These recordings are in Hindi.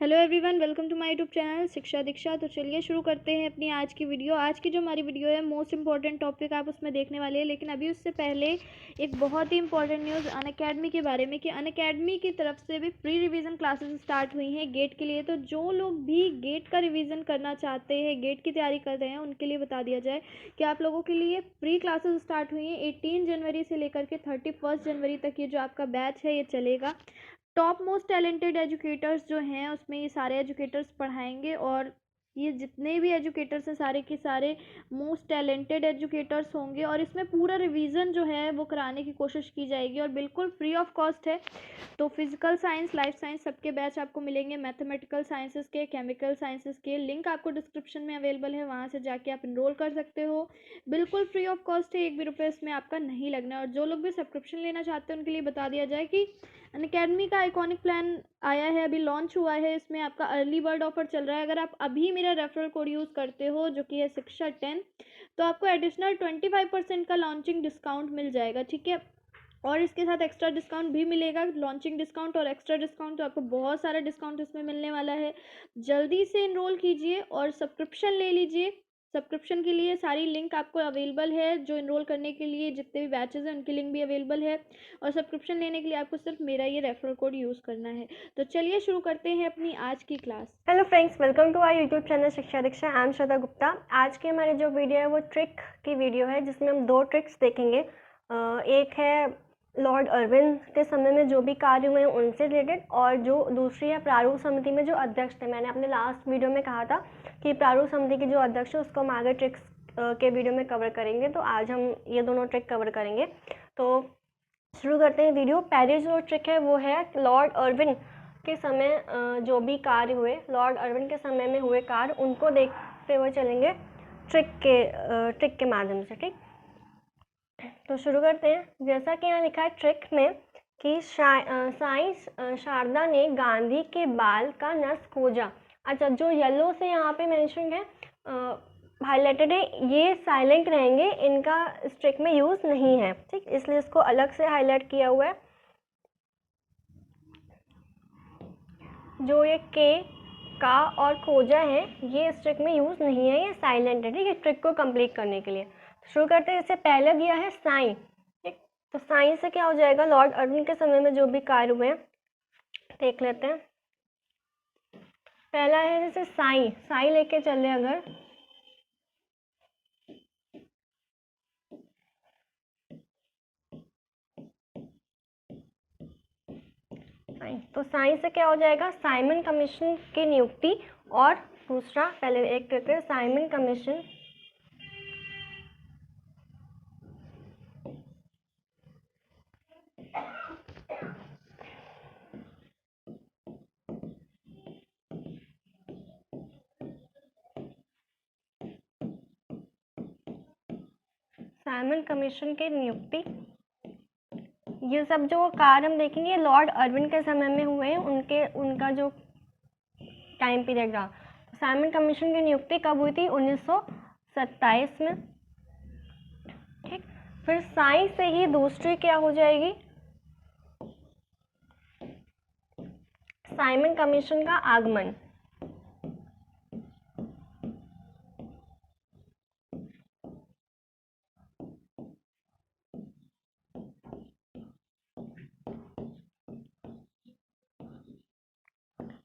Hello everyone, welcome to my YouTube channel Shiksha Diksha. तो चलिए शुरू करते हैं अपनी आज की वीडियो। आज की जो हमारी वीडियो है मोस्ट इंपॉर्टेंट टॉपिक आप उसमें देखने वाले हैं, लेकिन अभी उससे पहले एक बहुत ही इंपॉर्टेंट न्यूज़ अनअकैडमी के बारे में कि अनअकैडमी की तरफ से भी प्री रिवीजन क्लासेस स्टार्ट हुई हैं गेट के लिए। तो जो लोग भी गेट का रिवीजन करना चाहते हैं, गेट की तैयारी कर रहे हैं, उनके लिए बता दिया जाए कि आप लोगों के लिए प्री क्लासेस स्टार्ट हुई हैं 18 जनवरी से लेकर के 31 जनवरी तक। ये जो आपका बैच है ये चलेगा। टॉप मोस्ट टैलेंटेड एजुकेटर्स जो हैं उसमें ये सारे एजुकेटर्स पढ़ाएंगे, और ये जितने भी एजुकेटर्स हैं सारे के सारे मोस्ट टैलेंटेड एजुकेटर्स होंगे, और इसमें पूरा रिवीजन जो है वो कराने की कोशिश की जाएगी और बिल्कुल फ्री ऑफ कॉस्ट है। तो फिजिकल साइंस, लाइफ साइंस सबके बैच आपको मिलेंगे। मैथमेटिकल साइंसेस के, केमिकल साइंसेस के लिंक आपको डिस्क्रिप्शन में अवेलेबल है, वहाँ से जाके आप इनरोल कर सकते हो। बिल्कुल फ्री ऑफ कॉस्ट है, 1 भी रुपये इसमें आपका नहीं लगना है। और जो लोग भी सब्सक्रिप्शन लेना चाहते हैं उनके लिए बता दिया जाए कि अनअकैडमी का आइकॉनिक प्लान आया है, अभी लॉन्च हुआ है। इसमें आपका अर्ली बर्ड ऑफर चल रहा है। अगर आप अभी मेरा रेफरल कोड यूज़ करते हो जो कि है शिक्षा 10, तो आपको एडिशनल 25% का लॉन्चिंग डिस्काउंट मिल जाएगा, ठीक है। और इसके साथ एक्स्ट्रा डिस्काउंट भी मिलेगा, लॉन्चिंग डिस्काउंट और एक्स्ट्रा डिस्काउंट, तो आपको बहुत सारा डिस्काउंट इसमें मिलने वाला है। जल्दी से इनरोल कीजिए और सब्सक्रिप्शन ले लीजिए। सब्सक्रिप्शन के लिए सारी लिंक आपको अवेलेबल है। जो इनरोल करने के लिए जितने भी बैचेस हैं उनकी लिंक भी अवेलेबल है, और सब्सक्रिप्शन लेने के लिए आपको सिर्फ मेरा ये रेफरल कोड यूज़ करना है। तो चलिए शुरू करते हैं अपनी आज की class. Hello friends, welcome to our YouTube channel Shiksha Diksha. I am श्रद्धा गुप्ता। आज की हमारी जो वीडियो है वो ट्रिक की वीडियो है, जिसमें हम 2 ट्रिक्स देखेंगे। एक है लॉर्ड अर्विन के समय में जो भी कार्य हुए हैं उनसे रिलेटेड, और जो दूसरी है प्रारूप समिति में जो अध्यक्ष थे। मैंने अपने लास्ट वीडियो में कहा था कि प्रारूप समिति के जो अध्यक्ष है उसको हम आगे ट्रिक्स के वीडियो में कवर करेंगे। तो आज हम ये दोनों ट्रिक कवर करेंगे। तो शुरू करते हैं वीडियो। पहली जो ट्रिक है वो है लॉर्ड अर्विन के समय जो भी कार्य हुए, लॉर्ड अर्विन के समय में हुए कार्य, उनको देखते हुए चलेंगे ट्रिक के माध्यम से, ठीक। तो शुरू करते हैं। जैसा कि यहाँ लिखा है ट्रिक में कि साईं शारदा ने गांधी के बाल का नस खोजा। अच्छा, जो येलो से यहाँ पे मेंशन है, हाईलाइटेड है, ये साइलेंट रहेंगे, इनका इस ट्रिक में यूज़ नहीं है, ठीक। इसलिए इसको अलग से हाईलाइट किया हुआ है। जो ये के, का और खोजा है ये इस ट्रिक में यूज़ नहीं है, ये साइलेंट है, ठीक है, ट्रिक को कंप्लीट करने के लिए। शुरू करते हैं। इससे पहले दिया है साई, ठीक। तो साई से क्या हो जाएगा, लॉर्ड अर्विन के समय में जो भी कार्य हुए देख लेते हैं। पहला है जैसे साई, साई लेके चले अगर, तो साई से क्या हो जाएगा, साइमन कमीशन की नियुक्ति। और दूसरा, पहले एक करते हैं, साइमन कमीशन साइमन कमीशन की नियुक्ति। ये सब जो कार्य हम देखेंगे लॉर्ड अर्विन के समय में हुए हैं, उनका जो टाइम पीरियड रहा। तो साइमन कमीशन की नियुक्ति कब हुई थी, 1927 में, ठीक। फिर साई से ही दूसरी क्या हो जाएगी, साइमन कमीशन का आगमन।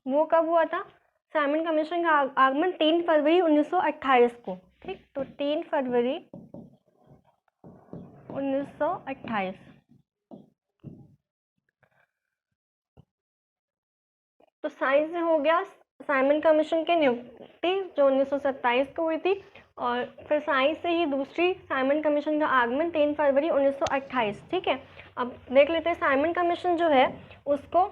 वो कब हुआ था, साइमन कमीशन का आगमन 3 फरवरी 1928 को, ठीक। तो 3 फरवरी 1928। तो साई से हो गया साइमन कमीशन की नियुक्ति जो 1927 को हुई थी, और फिर साई से ही दूसरी साइमन कमीशन का आगमन 3 फरवरी 1928, ठीक है। अब देख लेते हैं साइमन कमीशन जो है उसको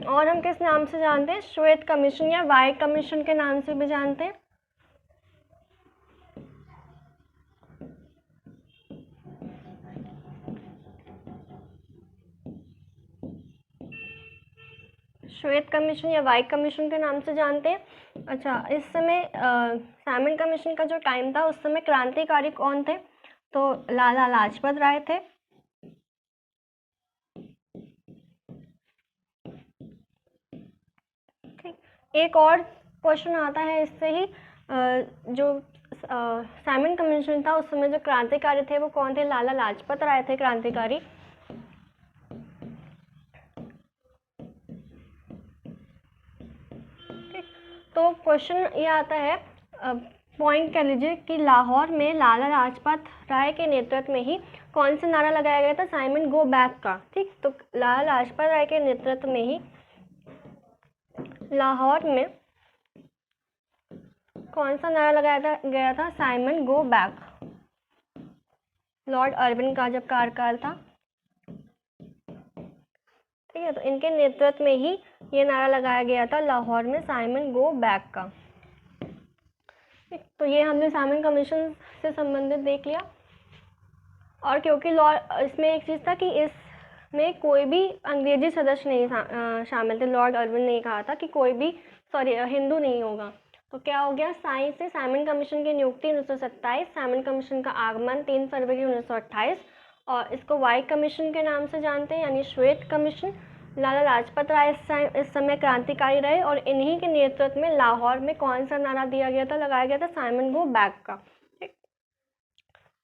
और हम किस नाम से जानते हैं, श्वेत कमीशन या व्हाइट कमीशन के नाम से भी जानते हैं। श्वेत कमीशन या व्हाइट कमीशन के नाम से जानते हैं। अच्छा, इस समय साइमन कमीशन का जो टाइम था उस समय क्रांतिकारी कौन थे, तो लाला लाजपत राय थे। ठीक, एक और क्वेश्चन आता है इससे ही, जो साइमन कमीशन था उस समय जो क्रांतिकारी थे वो कौन थे? लाला लाजपत राय थे क्रांतिकारी। ठीक, तो क्वेश्चन ये आता है, पॉइंट कर लीजिए कि लाहौर में लाला लाजपत राय के नेतृत्व में ही कौन सा नारा लगाया गया था? साइमन गो बैक का। ठीक, तो लाला लाजपत राय के नेतृत्व में ही लाहौर में कौन सा नारा लगाया गया था? Simon go back. Lord Irwin का जब कार्यकाल था, ठीक है, तो इनके नेतृत्व में ही ये नारा लगाया गया था लाहौर में, साइमन गो बैक का। तो ये हमने साइमन कमीशन से संबंधित देख लिया। और क्योंकि इसमें एक चीज़ था कि इसमें कोई भी अंग्रेजी सदस्य नहीं शामिल थे। लॉर्ड अर्विन ने कहा था कि कोई भी हिंदू नहीं होगा। तो क्या हो गया? से साइमन कमीशन की नियुक्ति 1927, साइमन कमीशन का आगमन 3 फरवरी 1928, और इसको व्हाइट कमीशन के नाम से जानते हैं, यानी श्वेत कमीशन। लाला लाजपत राय इस समय क्रांतिकारी रहे और इन्हीं के नेतृत्व में लाहौर में कौन सा नारा दिया गया था, लगाया गया था? साइमन गो बैक का। ठीक,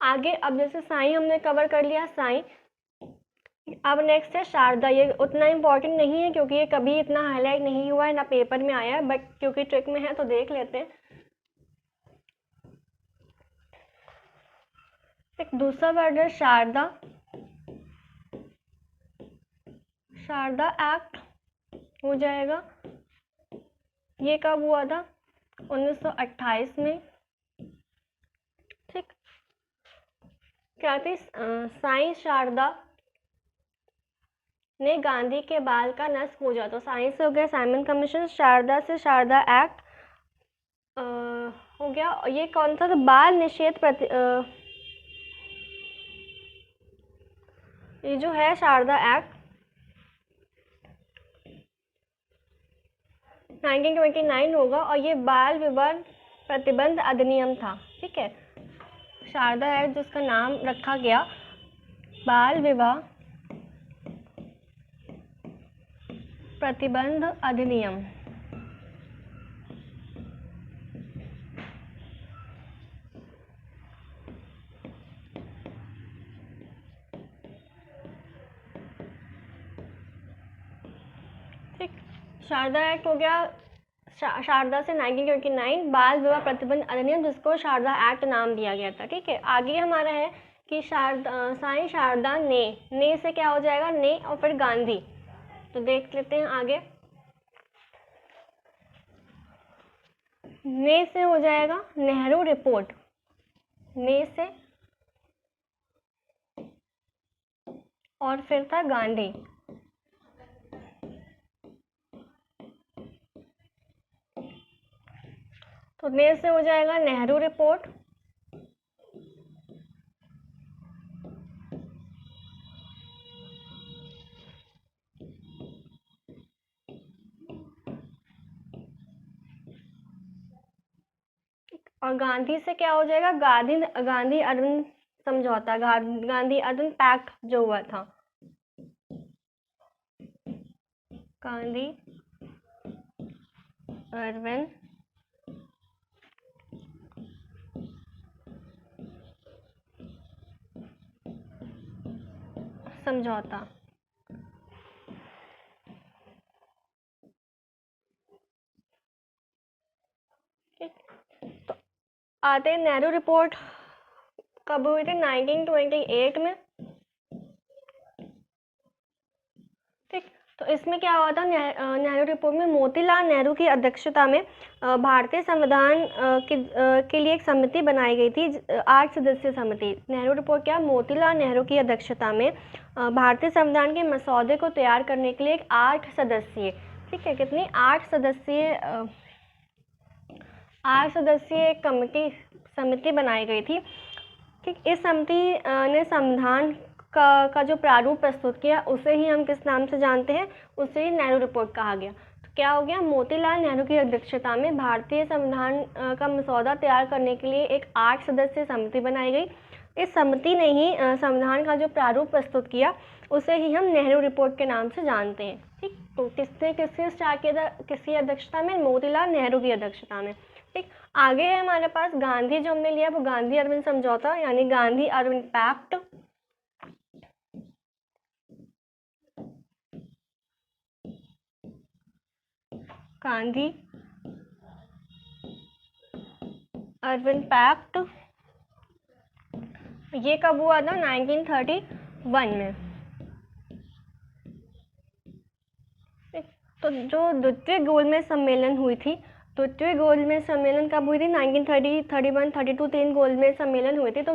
आगे अब जैसे साई हमने कवर कर लिया, साई। अब नेक्स्ट है शारदा। ये उतना इम्पोर्टेंट नहीं है क्योंकि ये कभी इतना हाईलाइट नहीं हुआ है, ना पेपर में आया है, बट क्योंकि ट्रिक में है तो देख लेते हैं। एक दूसरा वर्ड है शारदा। शारदा एक्ट हो जाएगा। ये कब हुआ था? 1928 में। ठीक, क्या थी? साई शारदा ने गांधी के बाल का नस पूजा। तो साई से हो गया साइमन कमीशन, शारदा से शारदा एक्ट हो गया। ये कौन सा? तो बाल निषेध ये जो है शारदा एक्ट 1929 होगा, और ये बाल विवाह प्रतिबंध अधिनियम था। ठीक है, शारदा एक्ट जिसका नाम रखा गया बाल विवाह प्रतिबंध अधिनियम। ठीक, शारदा एक्ट हो गया शारदा से 1929, बाल विवाह प्रतिबंध अधिनियम जिसको शारदा एक्ट नाम दिया गया था। ठीक है, आगे हमारा है कि साई शारदा ने से क्या हो जाएगा? ने और फिर गांधी। तो देख लेते हैं आगे। ने से हो जाएगा नेहरू रिपोर्ट। ने से, और फिर था गांधी। तो ने से हो जाएगा नेहरू रिपोर्ट, और गांधी से क्या हो जाएगा? गांधी अर्विन समझौता, गांधी अर्विन पैक्ट जो हुआ था। गांधी अर्विन समझौता। तो आते हैं नेहरू रिपोर्ट कब हुई थी? 1928 में। ठीक, तो इसमें क्या हुआ था? नेहरू रिपोर्ट में मोतीलाल नेहरू की अध्यक्षता में भारतीय संविधान के लिए एक समिति बनाई गई थी, 8 सदस्यीय समिति। नेहरू रिपोर्ट क्या? मोतीलाल नेहरू की अध्यक्षता में भारतीय संविधान के मसौदे को तैयार करने के लिए एक 8 सदस्यीय, ठीक है, कितनी? 8 सदस्यीय एक समिति बनाई गई थी। ठीक, इस समिति ने संविधान का जो प्रारूप प्रस्तुत किया उसे ही हम किस नाम से जानते हैं? उसे ही नेहरू रिपोर्ट कहा गया। तो क्या हो गया? मोतीलाल नेहरू की अध्यक्षता में भारतीय संविधान का मसौदा तैयार करने के लिए एक 8 सदस्यीय समिति बनाई गई। इस समिति ने ही संविधान का जो प्रारूप प्रस्तुत किया उसे ही हम नेहरू रिपोर्ट के नाम से जानते हैं। ठीक, तो किसने स्टार्ट किया था, किसकी अध्यक्षता में? मोतीलाल नेहरू की अध्यक्षता में। ठीक, आगे है हमारे पास गांधी, जो हमने लिया वो गांधी अरविंद समझौता यानी Gandhi Irwin pact. Gandhi Irwin pact, ये कब हुआ था? 1931 में। तो जो द्वितीय गोलमेज सम्मेलन हुई थी, द्वितीय गोलमेज सम्मेलन कब हुई थी? 1930, 31, 32 3 गोलमेज सम्मेलन हुए थे। तो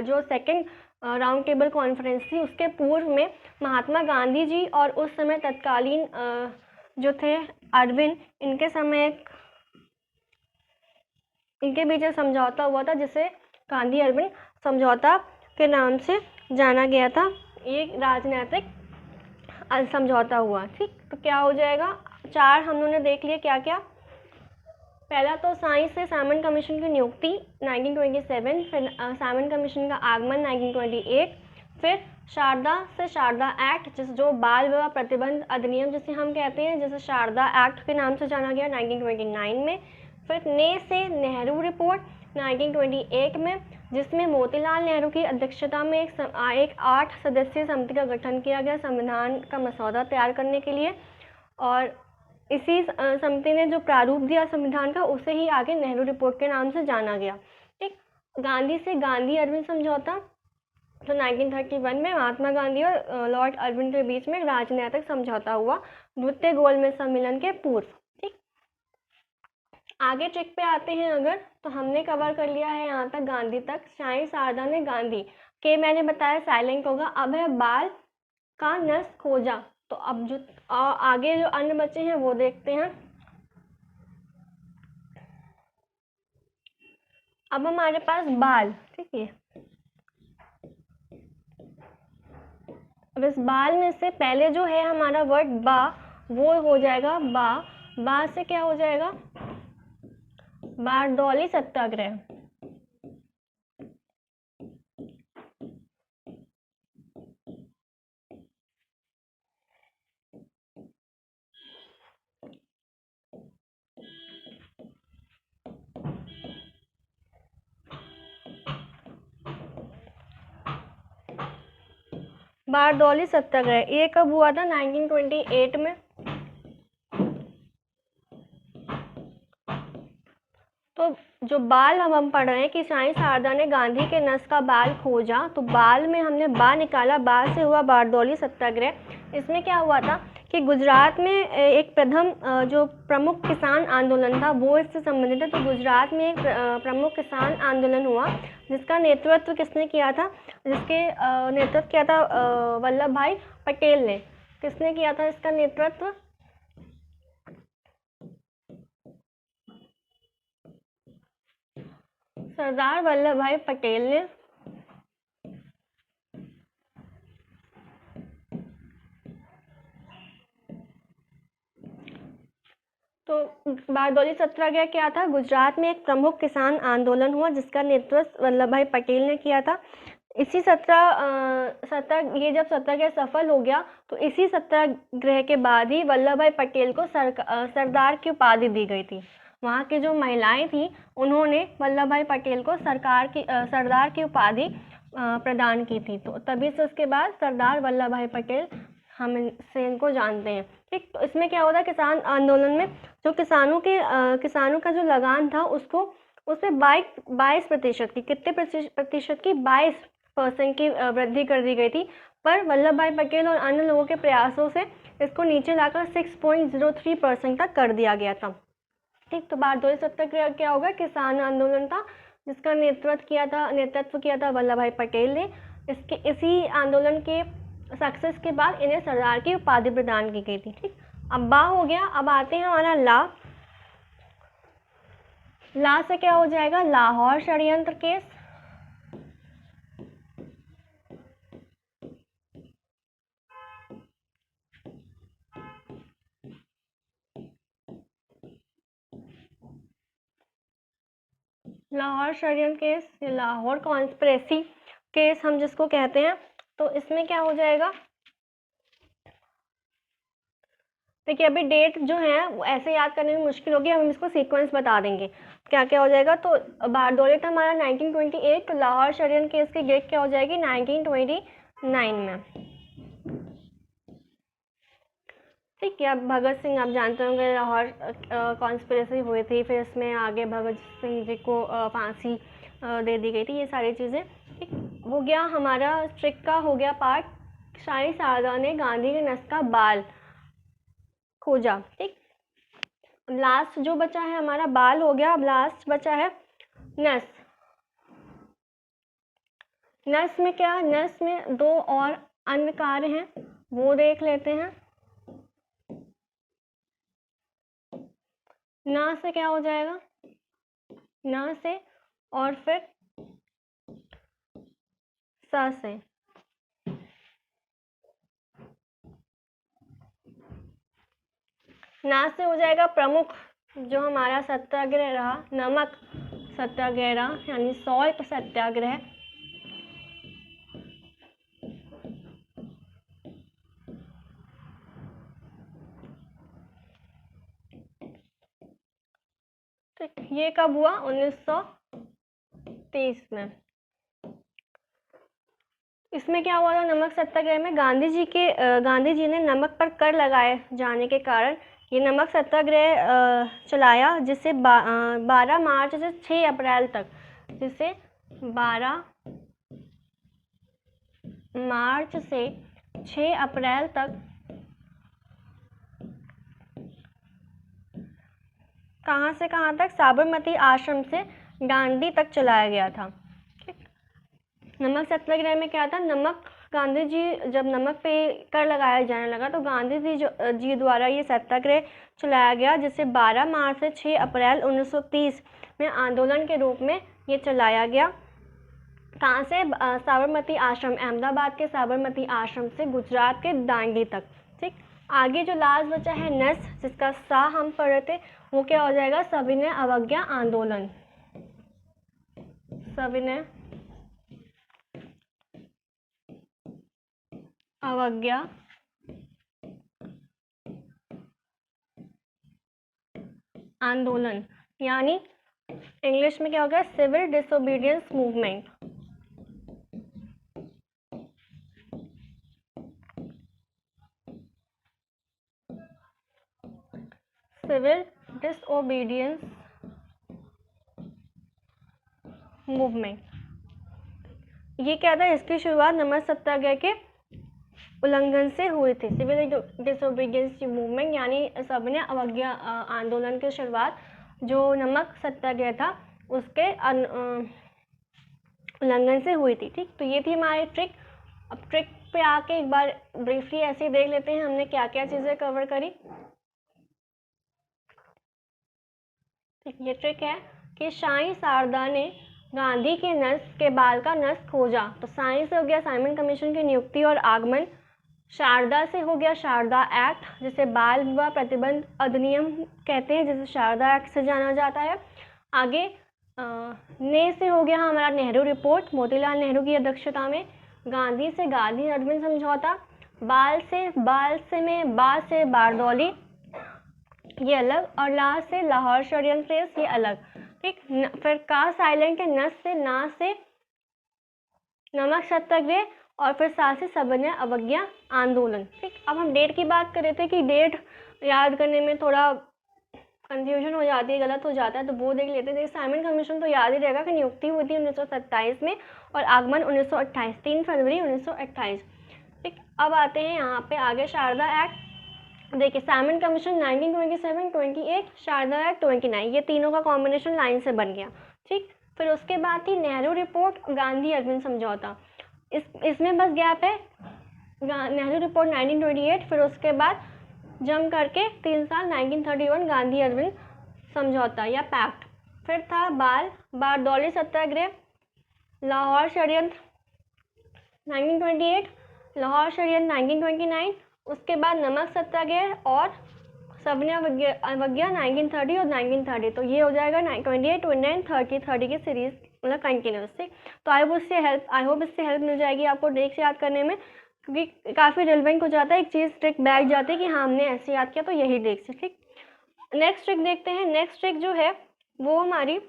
जो सेकंड राउंड टेबल कॉन्फ्रेंस थी उसके पूर्व में महात्मा गांधी जी और उस समय तत्कालीन जो थे अरविंद, इनके बीच एक समझौता हुआ था जिसे गांधी अरविंद समझौता के नाम से जाना गया था। ये राजनीतिक समझौता हुआ। ठीक, तो क्या हो जाएगा? 4 हम लोगों ने देख लिया क्या क्या। पहला तो साइंस से साइमन कमीशन की नियुक्ति 1927, फिर साइमन कमीशन का आगमन 1928, फिर शारदा से शारदा एक्ट, जो बाल विवाह प्रतिबंध अधिनियम जिसे हम कहते हैं, जिसे शारदा एक्ट के नाम से जाना गया 1929 में, फिर ने से नेहरू रिपोर्ट 1928 में, जिसमें मोतीलाल नेहरू की अध्यक्षता में एक 8 सदस्यीय समिति का गठन किया गया संविधान का मसौदा तैयार करने के लिए, और इसी समिति ने जो प्रारूप दिया संविधान का उसे ही आगे नेहरू रिपोर्ट के नाम से जाना गया। ठीक, गांधी से गांधी अरविंद समझौता, तो 1931 में महात्मा गांधी और लॉर्ड अरविंद के बीच में राजनीतिक समझौता हुआ द्वितीय गोलमेज सम्मेलन के पूर्व। ठीक, आगे ट्रिक पे आते हैं अगर, तो हमने कवर कर लिया है यहाँ तक गांधी तक। साई शारदा ने गांधी के, मैंने बताया साइलेंट होगा। अब है बाल का नस खोजा, तो अब जो आगे जो अन्य बच्चे हैं वो देखते हैं। अब हमारे पास बाल, ठीक है, अब इस बाल में से पहले जो है हमारा वर्ड बा, वो हो जाएगा बा। बा से क्या हो जाएगा? बारडोली सत्याग्रह। बारडोली सत्याग्रह ये कब हुआ था? 1928 में। तो जो बाल हम पढ़ रहे हैं कि साई शारदा ने गांधी के नस का बाल खोजा, तो बाल में हमने बा निकाला, बा से हुआ बारडोली सत्याग्रह। इसमें क्या हुआ था कि गुजरात में एक प्रथम जो प्रमुख किसान आंदोलन था वो इससे संबंधित है। तो गुजरात में एक प्रमुख किसान आंदोलन हुआ जिसका नेतृत्व किसने किया था? जिसके नेतृत्व किया था वल्लभ भाई पटेल ने। किसने किया था इसका नेतृत्व? सरदार वल्लभ भाई पटेल ने। तो बारडोली सत्याग्रह क्या था? गुजरात में एक प्रमुख किसान आंदोलन हुआ जिसका नेतृत्व वल्लभ भाई पटेल ने किया था। इसी ये जब सत्याग्रह सफल हो गया तो इसी सत्याग्रह के बाद ही वल्लभ भाई पटेल को सरदार की उपाधि दी गई थी। वहाँ की जो महिलाएं थी उन्होंने वल्लभ भाई पटेल को सरदार की उपाधि प्रदान की थी। तो तभी से उसके बाद सरदार वल्लभ भाई पटेल हम इनको जानते हैं। ठीक, तो इसमें क्या होता है? किसान आंदोलन में जो किसानों का जो लगान था उसमें 22% की, कितने प्रतिशत की? 22% की वृद्धि कर दी गई थी। पर वल्लभ भाई पटेल और अन्य लोगों के प्रयासों से इसको नीचे लाकर 6.03% तक कर दिया गया था। ठीक, तो बारडोली सत्याग्रह क्या होगा? किसान आंदोलन था जिसका नेतृत्व किया था वल्लभ भाई पटेल ने। इसी आंदोलन के सक्सेस के बाद इन्हें सरदार की उपाधि प्रदान की गई थी। ठीक, अब बा हो गया। अब आते हैं हमारा ला। ला से क्या हो जाएगा? लाहौर षड्यंत्र केस। लाहौर षड्यंत्र केस, लाहौर कॉन्स्पिरेसी केस हम जिसको कहते हैं। तो इसमें क्या हो जाएगा? देखिए अभी डेट जो है वो ऐसे याद करने में मुश्किल होगी, हम इसको सीक्वेंस बता देंगे क्या क्या हो जाएगा। तो बारदौली था हमारा 1928, तो लाहौर षड्यंत्र केस की डेट क्या हो जाएगी 1929 में। ठीक है, अब भगत सिंह आप जानते होंगे लाहौर कॉन्स्पिरेसी हुई थी, फिर इसमें आगे भगत सिंह जी को फांसी दे दी गई थी, ये सारी चीज़ें। ठीक हो गया हमारा ट्रिक का, हो गया पार्ट। शाही शारदा ने गांधी के नस का बाल खोजा। ठीक, लास्ट जो बचा है हमारा बाल हो गया, अब लास्ट बचा है नस। नस में क्या, नस में दो और अन्य कार्य हैं, वो देख लेते हैं। ना से क्या हो जाएगा, ना से और फिर सा से। ना से हो जाएगा प्रमुख, जो हमारा सत्याग्रह रहा, नमक सत्याग्रह रहा, यानी सॉल्ट सत्याग्रह। ठीक, ये कब हुआ 1930 में। इसमें क्या हुआ था, नमक सत्याग्रह में गांधी जी ने नमक पर कर लगाए जाने के कारण ये नमक सत्याग्रह चलाया, जिसे 12 मार्च से 6 अप्रैल तक, जिसे 12 मार्च से 6 अप्रैल तक कहाँ से कहाँ तक, साबरमती आश्रम से दांडी तक चलाया गया था। नमक सत्याग्रह में क्या था, नमक गांधी जी जब नमक पे कर लगाया जाने लगा तो गांधी जी द्वारा ये सत्याग्रह चलाया गया, जिसे 12 मार्च से 6 अप्रैल 1930 में आंदोलन के रूप में ये चलाया गया। कहाँ से, साबरमती आश्रम, अहमदाबाद के साबरमती आश्रम से गुजरात के दांडी तक। ठीक, आगे जो लास्ट बचा है नस, जिसका सा हम पढ़ रहे थे, वो क्या हो जाएगा, सविनय अवज्ञा आंदोलन। सविनय अवज्ञा आंदोलन, यानी इंग्लिश में क्या हो गया, civil disobedience movement. Civil disobedience movement, ये क्या था, इसकी शुरुआत नमक सत्याग्रह के उल्लंघन से हुई थी। सिविल डिसोबीडियंस मूवमेंट यानी सविनय अवज्ञा आंदोलन की शुरुआत जो नमक सत्याग्रह था उसके उल्लंघन से हुई थी। ठीक, तो ये थी हमारी ट्रिक। अब ट्रिक पे आके एक बार ब्रीफली ऐसे ही देख लेते हैं हमने क्या क्या चीज़ें कवर करी। ठीक, ये ट्रिक है कि शाही शारदा ने गांधी के नस के बाल का नस खोजा। तो साई से हो गया साइमन कमीशन की नियुक्ति और आगमन, शारदा से हो गया शारदा एक्ट, जिसे बाल विवाह प्रतिबंध अधिनियम कहते हैं, जिसे शारदा एक्ट से जाना जाता है। आगे ने से हो गया हमारा नेहरू रिपोर्ट, मोतीलाल नेहरू की अध्यक्षता में। गांधी से गांधी अरविंद समझौता। बाल से बारदौली, ये अलग, और ला से लाहौर षड्यंत्र केस, ये अलग। ठीक, फिर का साइलेंट है, नस से ना से नमक सत्याग्रह, और फिर साथ से सविनय अवज्ञा आंदोलन। ठीक, अब हम डेट की बात कर रहे थे कि डेट याद करने में थोड़ा कंफ्यूजन हो जाती है, गलत हो जाता है, तो वो देख लेते हैं। साइमन कमीशन तो याद ही रहेगा कि नियुक्ति हुई थी 1927 में और आगमन 1928, 3 फरवरी 1928। ठीक, अब आते हैं यहाँ पे आगे शारदा एक्ट। देखिए साइमन कमीशन 1927, 28, शारदा एक्ट 29, ये तीनों का कॉम्बिनेशन लाइन से बन गया। ठीक, फिर उसके बाद थी नेहरू रिपोर्ट, गांधी अरविंद समझौता। इसमें बस गैप है, नेहरू रिपोर्ट 1928, फिर उसके बाद जम करके 3 साल 1931 गांधी अरविंद समझौता या पैक्ट। फिर था बारदौली सत्याग्रह, लाहौर षड्यंत्र 1928, लाहौर षड्यंत्र 1929, उसके बाद नमक सत्याग्रह और सविनय अवज्ञा 1930 और 1930। तो ये हो जाएगा 28, 29, 30 की सीरीज, मतलब कंटिन्यूस। ठीक, तो आई होप इससे हेल्प मिल जाएगी आपको डेट्स याद करने में। क्योंकि काफ़ी रिलेवेंट हो जाता है, एक चीज़ ट्रिक बैठ जाती है कि हाँ हमने ऐसे याद किया तो यही देख से। ठीक, नेक्स्ट ट्रिक देखते हैं। नेक्स्ट ट्रिक जो है वो हमारी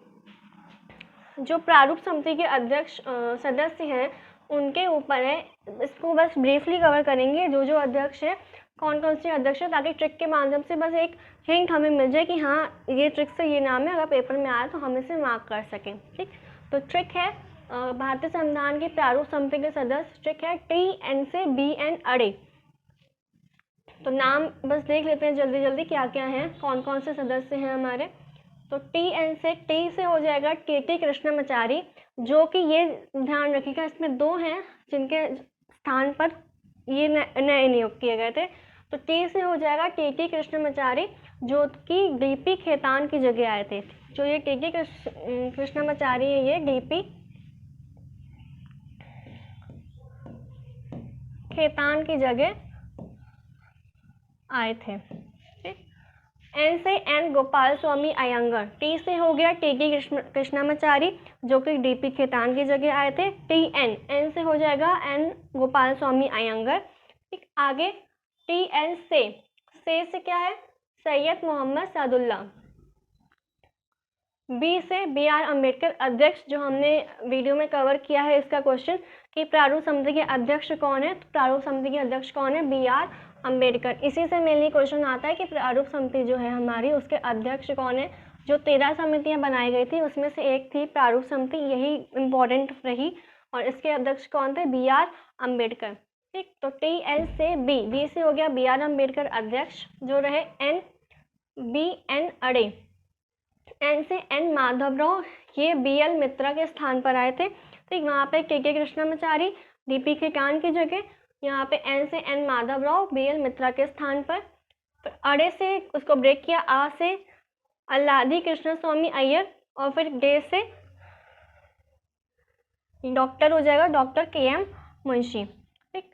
जो प्रारूप समिति के अध्यक्ष सदस्य हैं उनके ऊपर है। इसको बस ब्रीफली कवर करेंगे, जो जो अध्यक्ष है, कौन कौन से अध्यक्ष है, ताकि ट्रिक के माध्यम से बस एक हिंट हमें मिल जाए कि हाँ ये ट्रिक से ये नाम है, अगर पेपर में आया तो हम इसे मार्क कर सकें। ठीक, तो ट्रिक है भारतीय संविधान की प्रारूप समिति के सदस्य, ट्रिक है TN से BN अड़े। तो नाम बस देख लेते हैं जल्दी जल्दी क्या क्या है, कौन कौन से सदस्य हैं हमारे। तो TN से टी से हो जाएगा TT कृष्णमाचारी, जो कि ये ध्यान रखिएगा इसमें दो हैं जिनके स्थान पर ये नए नियुक्त किए गए थे। तो टी से हो जाएगा TT कृष्णमाचारी, जो कि DP खेतान की जगह आए थे। जो ये TT कृष्णमाचारी है ये DP खेतान की जगह आए थे। ठीक, N से N गोपाल स्वामी अयंगर। T से हो गया TT कृष्णमाचारी, जो कि DP खेतान की जगह आए थे। N से हो जाएगा N गोपाल स्वामी अयंगर। ठीक, आगे TN से क्या है, सैयद मोहम्मद सादुल्ला। B से BR अम्बेडकर अध्यक्ष, जो हमने वीडियो में कवर किया है इसका क्वेश्चन कि प्रारूप समिति के अध्यक्ष कौन है, तो प्रारूप समिति के अध्यक्ष कौन है, BR अम्बेडकर। इसी से मेनली क्वेश्चन आता है कि प्रारूप समिति जो है हमारी उसके अध्यक्ष कौन है। जो 13 समितियां बनाई गई थी उसमें से एक थी प्रारूप समिति, यही इम्पोर्टेंट रही, और इसके अध्यक्ष कौन थे, BR अम्बेडकर। ठीक, तो TL से B से हो गया BR अम्बेडकर अध्यक्ष, जो रहे NBN अड़े। N से N माधवराव, ये BL मित्रा के स्थान पर आए थे। ठीक, वहाँ पे TT कृष्णमाचारी DP खेतान की जगह, यहाँ पे N से N माधवराव BL मित्रा के स्थान पर। तो अड़े से उसको ब्रेक किया, आ से अल्लादी कृष्ण स्वामी अय्यर, और फिर डे से डॉक्टर हो जाएगा डॉक्टर KM मुंशी। ठीक,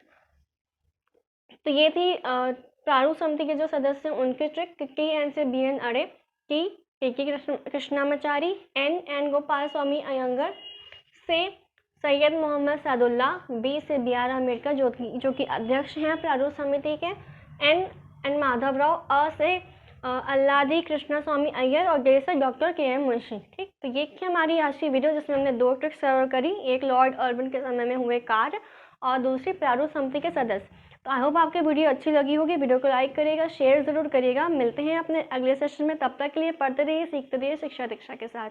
तो ये थी प्रारूप समिति के जो सदस्य हैं उनके ट्रिक। TN से BN अड़े, TT कृष्णमाचारी, N गोपाल स्वामी अयंगर, से सैयद मोहम्मद सादुल्ला, B से BR अम्बेडकर जो कि अध्यक्ष हैं प्रारूप समिति के, N माधवराव, अ से अल्लादी कृष्ण स्वामी अय्यर, और डे से डॉक्टर KM मुंशी। ठीक, तो ये थी हमारी आज की वीडियो जिसमें हमने दो ट्रिक्स कवर करी, एक लॉर्ड अर्बन के समय में हुए कार्य और दूसरी प्रारूप समिति के सदस्य। तो आई होप आपको वीडियो अच्छी लगी होगी। वीडियो को लाइक करिएगा, शेयर ज़रूर करिएगा। मिलते हैं अपने अगले सेशन में, तब तक के लिए पढ़ते रहिए, सीखते रहिए शिक्षा दीक्षा के साथ।